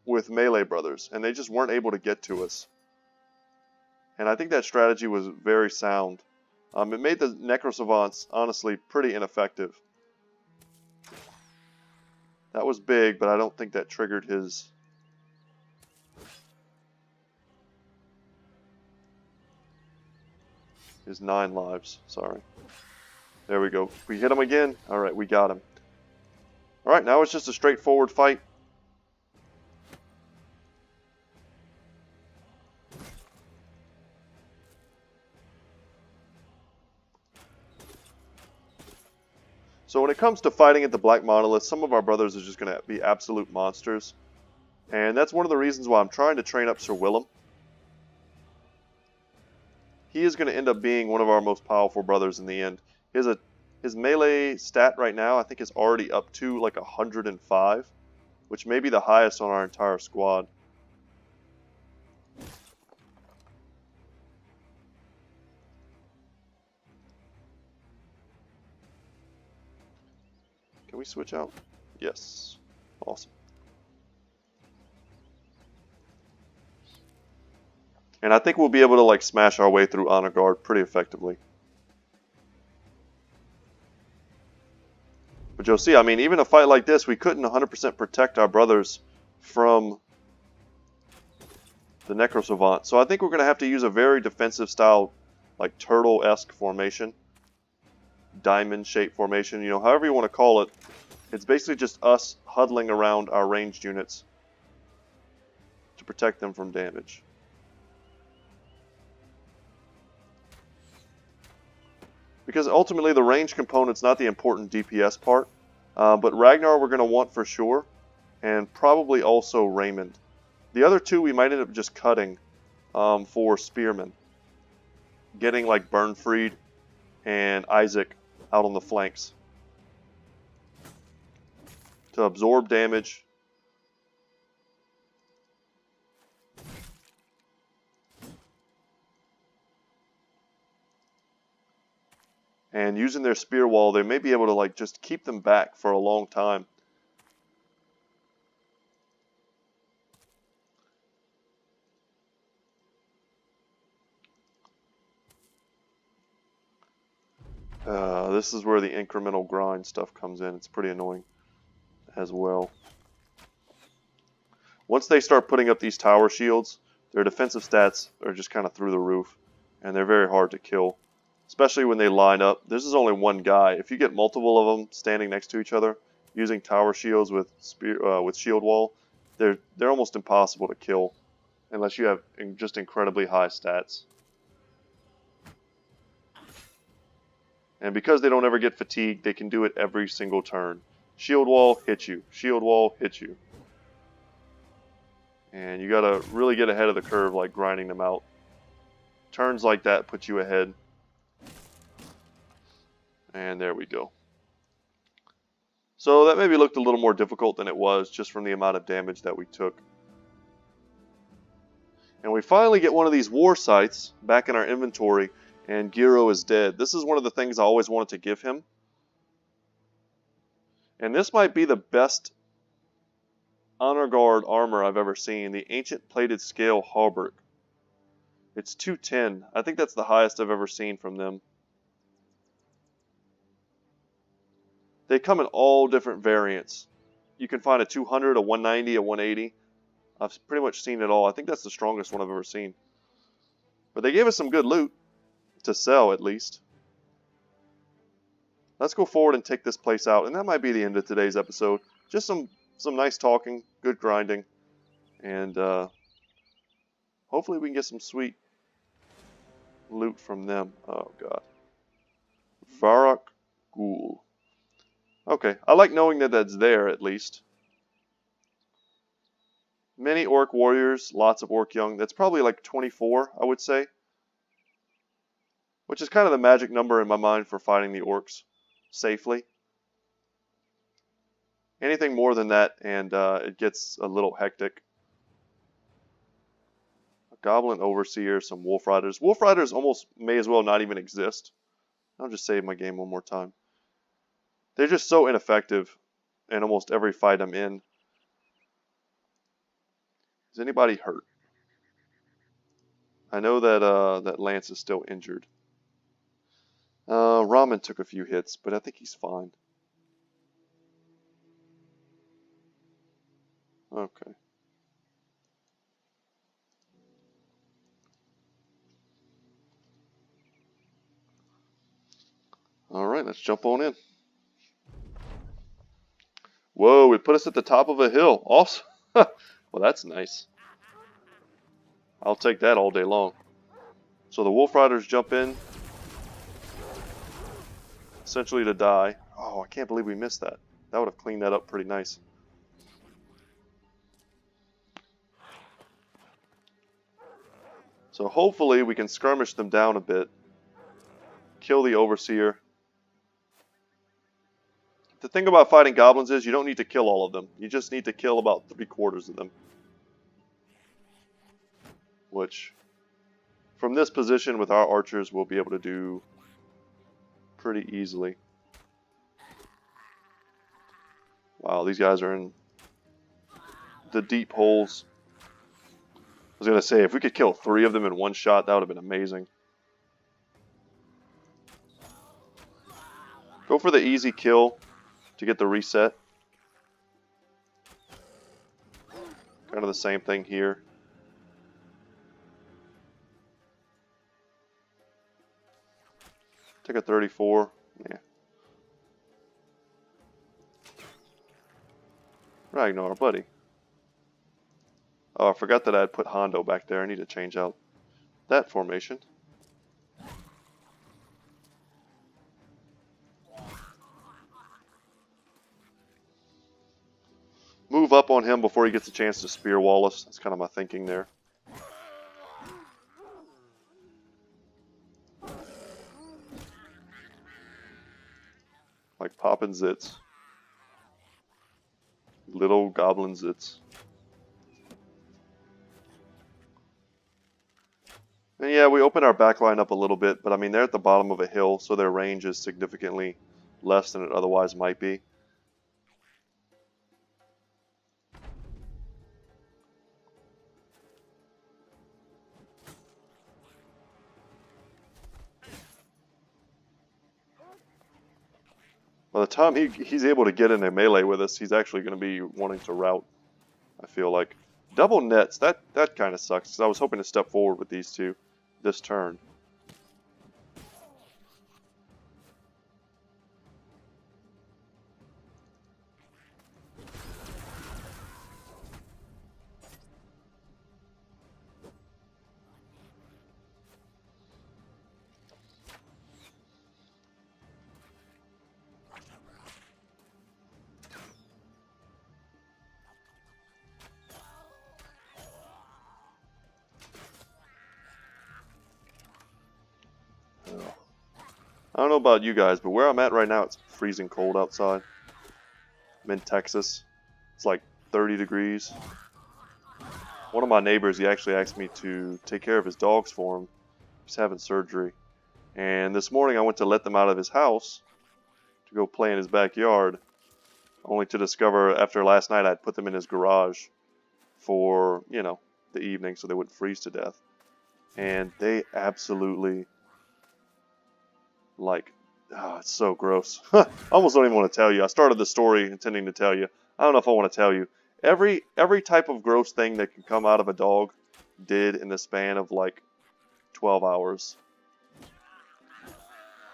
with melee brothers, and they just weren't able to get to us. And I think that strategy was very sound. It made the Necro Savants, honestly, pretty ineffective. That was big, but I don't think that triggered his... his 9 lives. Sorry. There we go. We hit him again. Alright, we got him. Alright, now it's just a straightforward fight. So when it comes to fighting at the Black Monolith, some of our brothers are just going to be absolute monsters. And that's one of the reasons why I'm trying to train up Sir Willem. He is going to end up being one of our most powerful brothers in the end. His melee stat right now, I think, is already up to like 105, which may be the highest on our entire squad. Can we switch out? Yes. Awesome. And I think we'll be able to like smash our way through Honor Guard pretty effectively. But you'll see, I mean, even a fight like this, we couldn't 100% protect our brothers from the Necro Savant. So I think we're going to have to use a very defensive style like turtle-esque formation, diamond-shaped formation, you know, however you want to call it. It's basically just us huddling around our ranged units to protect them from damage. Because ultimately the range component's not the important DPS part, but Ragnar we're going to want for sure, and probably also Raymond. The other two we might end up just cutting for Spearmen. Getting like Burnfried and Isaac out on the flanks to absorb damage. And using their spear wall, they may be able to like just keep them back for a long time. This is where the incremental grind stuff comes in. It's pretty annoying as well. Once they start putting up these tower shields, their defensive stats are just kind of through the roof, and they're very hard to kill, especially when they line up. This is only one guy. If you get multiple of them standing next to each other using tower shields with shield wall, they're almost impossible to kill unless you have just incredibly high stats. And because they don't ever get fatigued, they can do it every single turn. Shield wall, hit you. Shield wall, hit you. And you gotta really get ahead of the curve, like grinding them out. Turns like that put you ahead. And there we go. So that maybe looked a little more difficult than it was, just from the amount of damage that we took. And we finally get one of these war sites back in our inventory, and Giro is dead. This is one of the things I always wanted to give him. And this might be the best Honor Guard armor I've ever seen, the Ancient Plated Scale Hauberk. It's 210. I think that's the highest I've ever seen from them. They come in all different variants. You can find a 200, a 190, a 180. I've pretty much seen it all. I think that's the strongest one I've ever seen. But they gave us some good loot to sell, at least. Let's go forward and take this place out, and that might be the end of today's episode. Just some nice talking, good grinding, and hopefully we can get some sweet loot from them. Oh god. Varrock Ghoul. Okay, I like knowing that that's there at least. Many orc warriors, lots of orc young. That's probably like 24, I would say. Which is kind of the magic number in my mind for fighting the orcs safely. Anything more than that and it gets a little hectic. A goblin overseer, some wolf riders. Wolf riders almost may as well not even exist. I'll just save my game one more time. They're just so ineffective in almost every fight I'm in. Is anybody hurt? I know that that Lance is still injured. Ramen took a few hits, but I think he's fine. Okay. Alright, let's jump on in. Whoa, it put us at the top of a hill. Awesome. Well, that's nice. I'll take that all day long. So the wolf riders jump in. Essentially to die. Oh, I can't believe we missed that. That would have cleaned that up pretty nice. So hopefully we can skirmish them down a bit. Kill the overseer. The thing about fighting goblins is you don't need to kill all of them. You just need to kill about 3/4 of them. Which, from this position with our archers, we'll be able to do pretty easily. Wow, these guys are in the deep holes. I was going to say, if we could kill 3 of them in one shot, that would have been amazing. Go for the easy kill to get the reset. Kind of the same thing here. Take a 34. Yeah. Ragnar, buddy. Oh, I forgot that I had put Hondo back there. I need to change out that formation. Move up on him before he gets a chance to spear Wallace. That's kind of my thinking there. Like poppin' zits. Little goblin zits. And yeah, we open our backline up a little bit, but I mean, they're at the bottom of a hill, so their range is significantly less than it otherwise might be. By the time he's able to get in a melee with us, he's actually going to be wanting to rout, I feel like. Double nets, that kind of sucks, because I was hoping to step forward with these two this turn. I don't know about you guys, but where I'm at right now, it's freezing cold outside. I'm in Texas. It's like 30 degrees. One of my neighbors, he actually asked me to take care of his dogs for him. He's having surgery. And this morning I went to let them out of his house to go play in his backyard, only to discover after last night I'd put them in his garage for, you know, the evening so they wouldn't freeze to death. And they absolutely, like, oh, it's so gross. I almost don't even want to tell you. I started the story intending to tell you. I don't know if I want to tell you. Every type of gross thing that can come out of a dog did in the span of like 12 hours.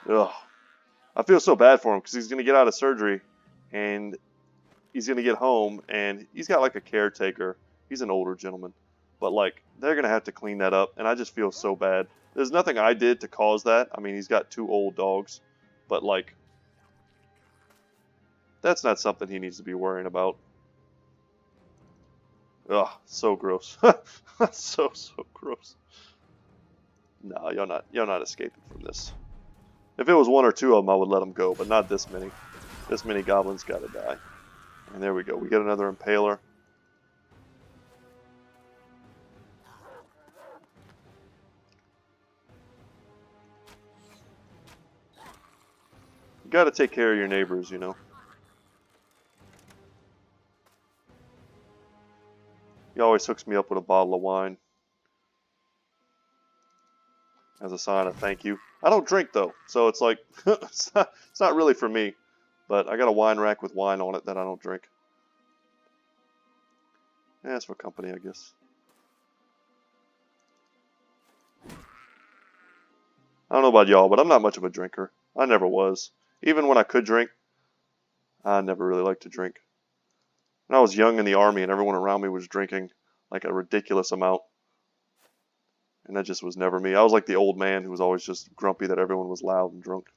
Ugh. I feel so bad for him because he's going to get out of surgery and he's going to get home and he's got like a caretaker. He's an older gentleman. But like, they're going to have to clean that up and I just feel so bad. There's nothing I did to cause that. I mean, he's got 2 old dogs. But like, that's not something he needs to be worrying about. Ugh, so gross. so gross. No, you're not escaping from this. If it was 1 or 2 of them, I would let them go, but not this many. This many goblins gotta die. And there we go. We get another impaler. You gotta take care of your neighbors, you know. He always hooks me up with a bottle of wine as a sign of thank you. I don't drink though, so it's like it's not really for me. But I got a wine rack with wine on it that I don't drink. Yeah, it's for company, I guess. I don't know about y'all, but I'm not much of a drinker. I never was. Even when I could drink, I never really liked to drink. When I was young in the army and everyone around me was drinking like a ridiculous amount. And that just was never me. I was like the old man who was always just grumpy that everyone was loud and drunk.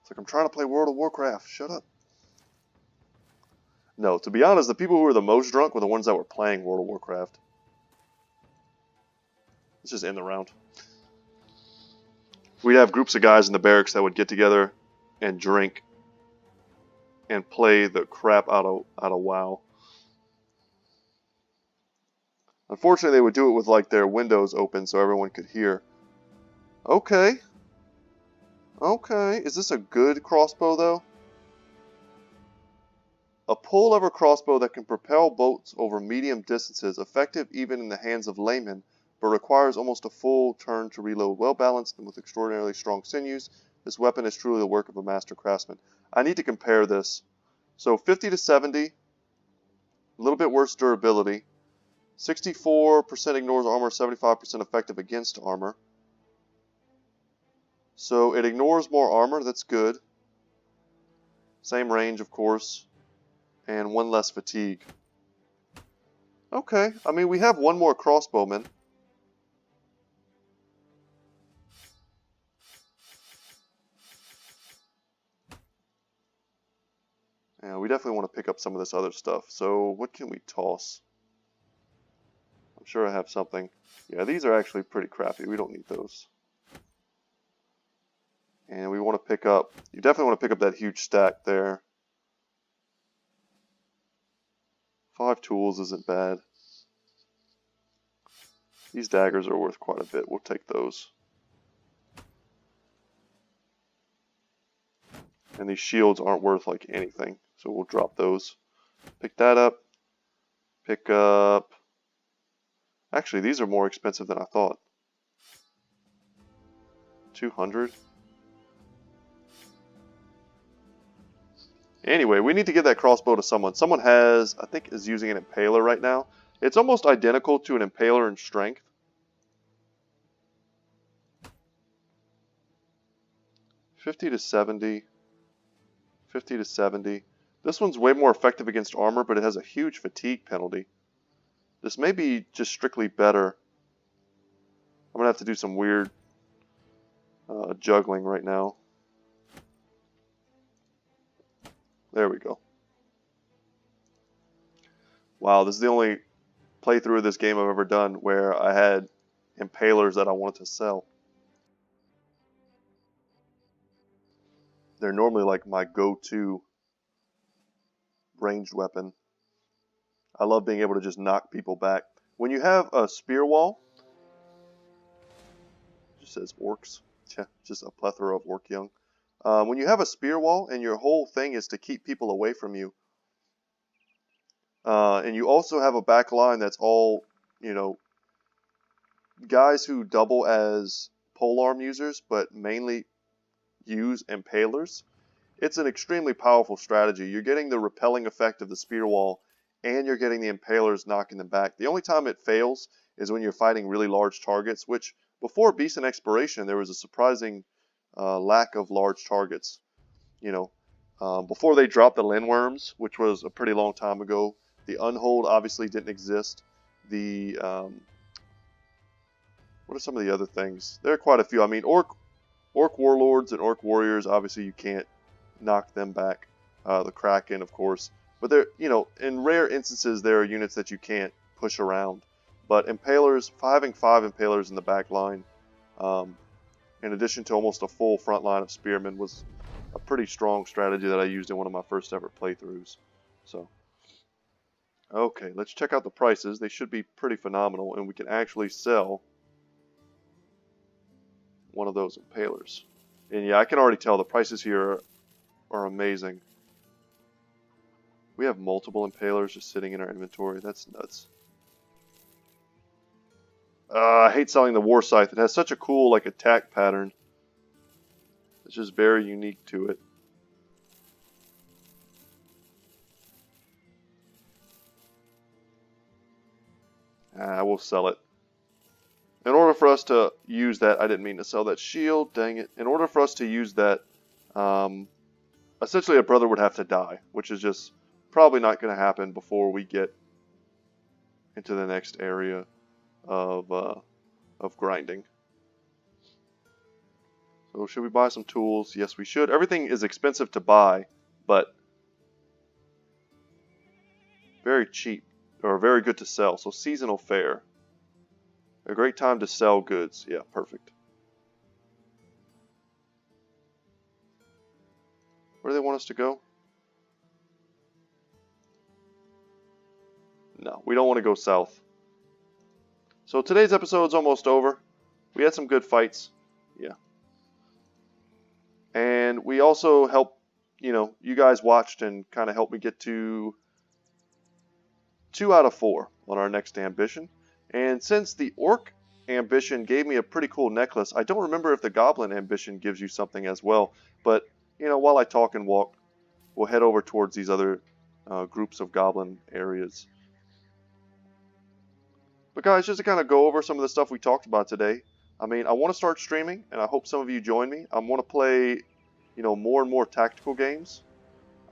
It's like, I'm trying to play World of Warcraft. Shut up. No, to be honest, the people who were the most drunk were the ones that were playing World of Warcraft. Let's just end the round. We'd have groups of guys in the barracks that would get together and drink and play the crap out of WoW. Unfortunately, they would do it with like their windows open so everyone could hear. Okay. Okay. Is this a good crossbow though? A pull-lever crossbow that can propel bolts over medium distances, effective even in the hands of laymen, but requires almost a full turn to reload. Well balanced and with extraordinarily strong sinews, this weapon is truly the work of a master craftsman. I need to compare this. So 50 to 70, a little bit worse durability. 64% ignores armor, 75% effective against armor. So it ignores more armor, that's good. Same range, of course. And one less fatigue. Okay, I mean, we have one more crossbowman. Yeah, we definitely want to pick up some of this other stuff. So what can we toss? I'm sure I have something. Yeah, these are actually pretty crappy. We don't need those. And we want to pick up, you definitely want to pick up that huge stack there. 5 tools isn't bad. These daggers are worth quite a bit. We'll take those. And these shields aren't worth like anything. So we'll drop those. Pick that up. Pick up... Actually, these are more expensive than I thought. 200. Anyway, we need to give that crossbow to someone. Someone has, I think, is using an impaler right now. It's almost identical to an impaler in strength. $50 to $70. $50 to $70. This one's way more effective against armor, but it has a huge fatigue penalty. This may be just strictly better. I'm going to have to do some weird juggling right now. There we go. Wow, this is the only playthrough of this game I've ever done where I had impalers that I wanted to sell. They're normally like my go-to ranged weapon. I love being able to just knock people back. When you have a spear wall, it just says orcs. Yeah, just a plethora of orc young. When you have a spear wall and your whole thing is to keep people away from you, and you also have a back line that's all, you know, guys who double as polearm users, but mainly use impalers, it's an extremely powerful strategy. You're getting the repelling effect of the spear wall, and you're getting the impalers knocking them back. The only time it fails is when you're fighting really large targets, which before Beast and Exploration, there was a surprising lack of large targets. You know, before they dropped the Lindworms, which was a pretty long time ago, the Unhold obviously didn't exist. The what are some of the other things? There are quite a few. I mean, Orc Warlords and Orc Warriors, obviously you can't knock them back. The Kraken, of course. But there, you know, in rare instances, there are units that you can't push around. But Impalers, having 5 Impalers in the back line, in addition to almost a full front line of Spearmen, was a pretty strong strategy that I used in one of my first ever playthroughs. So, okay, let's check out the prices. They should be pretty phenomenal, and we can actually sell one of those Impalers. And yeah, I can already tell the prices here are amazing. We have multiple Impalers just sitting in our inventory. That's nuts. I hate selling the War Scythe. It has such a cool like attack pattern. It's just very unique to it. I will sell it. In order for us to use that, I didn't mean to sell that shield, dang it. In order for us to use that, essentially a brother would have to die, which is just probably not going to happen before we get into the next area of grinding. So should we buy some tools? Yes, we should. Everything is expensive to buy, but very cheap, or very good to sell. So seasonal fair. A great time to sell goods. Yeah, perfect. Where do they want us to go? No, we don't want to go south. So today's episode's almost over. We had some good fights. Yeah. And we also helped, you know, you guys watched and kind of helped me get to 2 out of 4 on our next ambition. And since the Orc ambition gave me a pretty cool necklace, I don't remember if the Goblin ambition gives you something as well. But, you know, while I talk and walk, we'll head over towards these other groups of Goblin areas. But guys, just to kind of go over some of the stuff we talked about today, I mean, I want to start streaming, and I hope some of you join me. I want to play, more and more tactical games.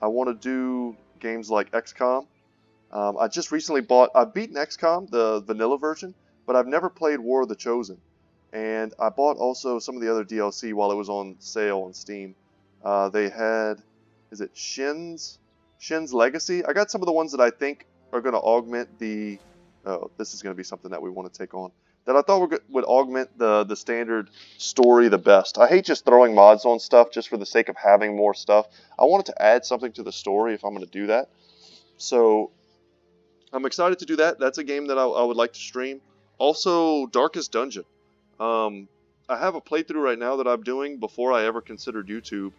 I want to do games like XCOM. I just recently I've beaten XCOM, the vanilla version, but I've never played War of the Chosen. And I bought also some of the other DLC while it was on sale on Steam. They had, is it Shin's Legacy? I got some of the ones that I think are going to augment the, oh, this is going to be something that we want to take on, that I thought would augment the standard story the best. I hate just throwing mods on stuff just for the sake of having more stuff. I wanted to add something to the story if I'm going to do that. So I'm excited to do that. That's a game that I would like to stream. Also, Darkest Dungeon. I have a playthrough right now that I'm doing before I ever considered YouTube.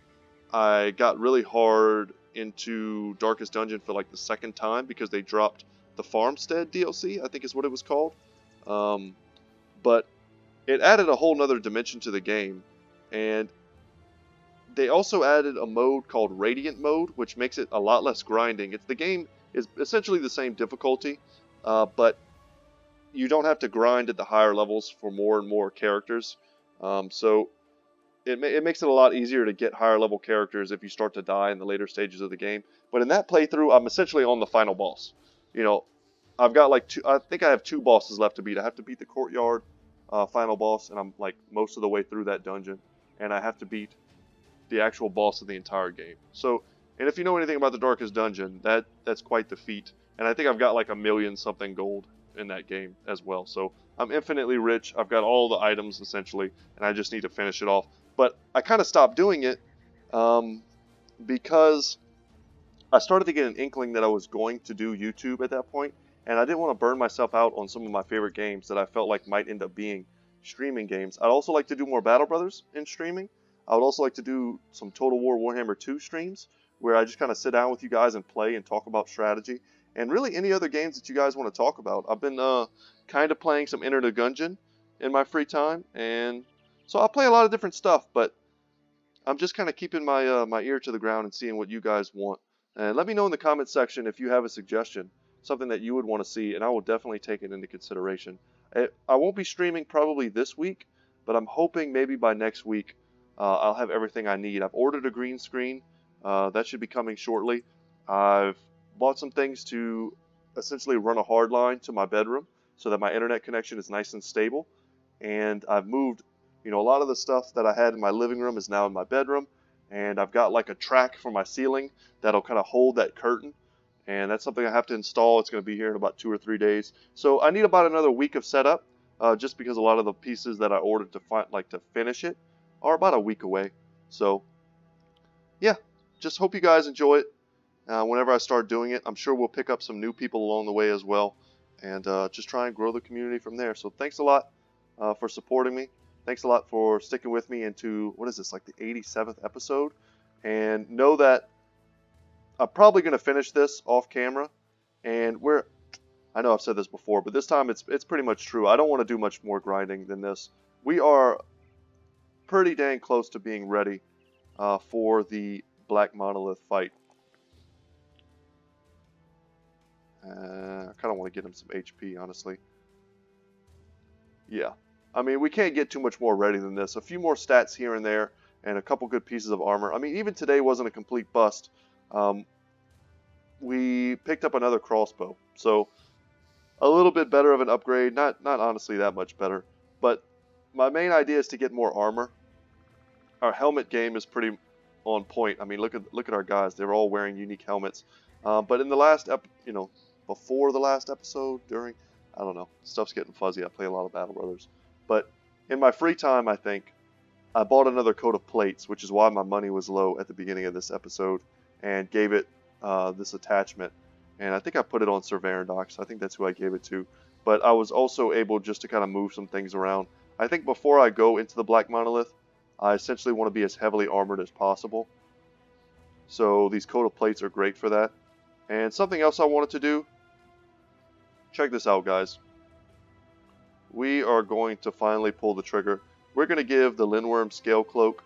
I got really hard into Darkest Dungeon for like the second time because they dropped the Farmstead DLC, I think is what it was called. But it added a whole nother dimension to the game. And they also added a mode called Radiant Mode, which makes it a lot less grinding. The game is essentially the same difficulty, but you don't have to grind at the higher levels for more and more characters. So it makes it a lot easier to get higher level characters if you start to die in the later stages of the game. But in that playthrough, I'm essentially on the final boss. I've got like I think I have 2 bosses left to beat. I have to beat the courtyard final boss, and I'm like most of the way through that dungeon, and I have to beat the actual boss of the entire game. So, and if you know anything about the Darkest Dungeon, that's quite the feat. And I think I've got like 1,000,000 something gold in that game as well. So I'm infinitely rich. I've got all the items essentially, and I just need to finish it off. But I kind of stopped doing it because I started to get an inkling that I was going to do YouTube at that point, and I didn't want to burn myself out on some of my favorite games that I felt like might end up being streaming games. I'd also like to do more Battle Brothers in streaming. I would also like to do some Total War Warhammer 2 streams where I just kind of sit down with you guys and play and talk about strategy. And really any other games that you guys want to talk about. I've been kind of playing some Enter the Gungeon in my free time. And so I play a lot of different stuff, but I'm just kind of keeping my my ear to the ground and seeing what you guys want. And let me know in the comment section if you have a suggestion, something that you would want to see, and I will definitely take it into consideration. I won't be streaming probably this week, but I'm hoping maybe by next week I'll have everything I need. I've ordered a green screen. That should be coming shortly. I've bought some things to essentially run a hard line to my bedroom so that my internet connection is nice and stable. And I've moved, a lot of the stuff that I had in my living room is now in my bedroom. And I've got like a track for my ceiling that'll kind of hold that curtain. And that's something I have to install. It's going to be here in about 2 or 3 days. So I need about another week of setup, just because a lot of the pieces that I ordered to finish it are about a week away. So yeah, just hope you guys enjoy it. Whenever I start doing it, I'm sure we'll pick up some new people along the way as well, and just try and grow the community from there. So thanks a lot for supporting me. Thanks a lot for sticking with me into, what is this, like the 87th episode? And know that I'm probably going to finish this off camera, and I know I've said this before, but this time it's pretty much true. I don't want to do much more grinding than this. We are pretty dang close to being ready for the Black Monolith fight. I kind of want to get him some HP, honestly. Yeah. I mean, we can't get too much more ready than this. A few more stats here and there, and a couple good pieces of armor. I mean, even today wasn't a complete bust. We picked up another crossbow, so a little bit better of an upgrade. Not honestly that much better, but my main idea is to get more armor. Our helmet game is pretty on point. I mean, look at our guys. They're all wearing unique helmets. But in the last before the last episode, during, I don't know, stuff's getting fuzzy. I play a lot of Battle Brothers. But in my free time, I think, I bought another coat of plates, which is why my money was low at the beginning of this episode, and gave it this attachment. And I think I put it on Sir Varandox. I think that's who I gave it to. But I was also able just to kind of move some things around. I think before I go into the Black Monolith, I essentially want to be as heavily armored as possible. So these coat of plates are great for that. And something else I wanted to do, check this out, guys. We are going to finally pull the trigger. We're going to give the Lindworm Scale Cloak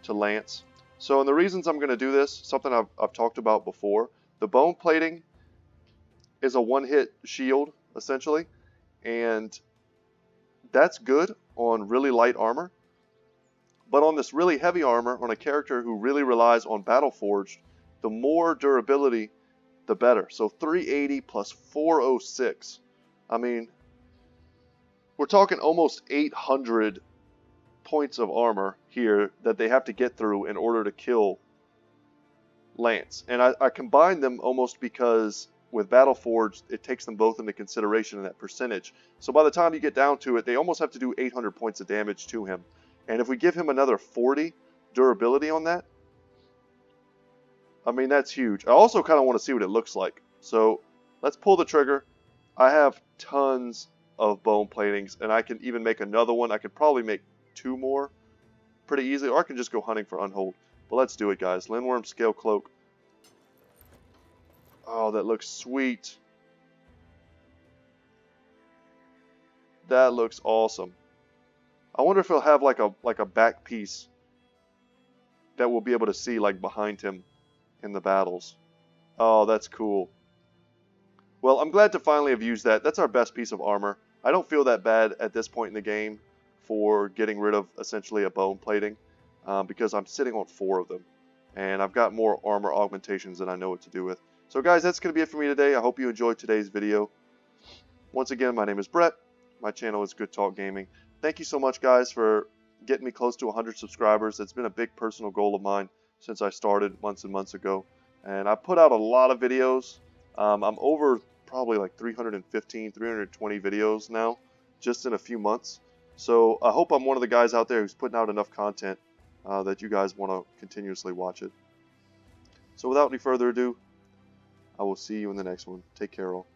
to Lance. So, and the reasons I'm going to do this, something I've talked about before, the bone plating is a one-hit shield, essentially. and that's good on really light armor. But on this really heavy armor, on a character who really relies on Battle Forged, the more durability, the better. So 380 plus 406. I mean, we're talking almost 800 points of armor here that they have to get through in order to kill Lance. And I combine them almost because with Battle Forged, it takes them both into consideration in that percentage. So by the time you get down to it, they almost have to do 800 points of damage to him. And if we give him another 40 durability on that, I mean, that's huge. I also kind of want to see what it looks like. So let's pull the trigger. I have tons of bone platings, and I can even make another one. I could probably make 2 more pretty easily, or I can just go hunting for Unhold. But let's do it, guys. Lindworm Scale Cloak. Oh, that looks sweet. That looks awesome. I wonder if he'll have like a back piece that we'll be able to see like behind him in the battles. Oh, that's cool. Well, I'm glad to finally have used that. That's our best piece of armor. I don't feel that bad at this point in the game for getting rid of essentially a bone plating because I'm sitting on 4 of them. And I've got more armor augmentations than I know what to do with. So guys, that's going to be it for me today. I hope you enjoyed today's video. Once again, my name is Brett. My channel is Good Talk Gaming. Thank you so much, guys, for getting me close to 100 subscribers. It's been a big personal goal of mine since I started months and months ago. And I put out a lot of videos. I'm over probably like 315, 320 videos now, just in a few months. So I hope I'm one of the guys out there who's putting out enough content that you guys want to continuously watch it. So without any further ado, I will see you in the next one. Take care, all.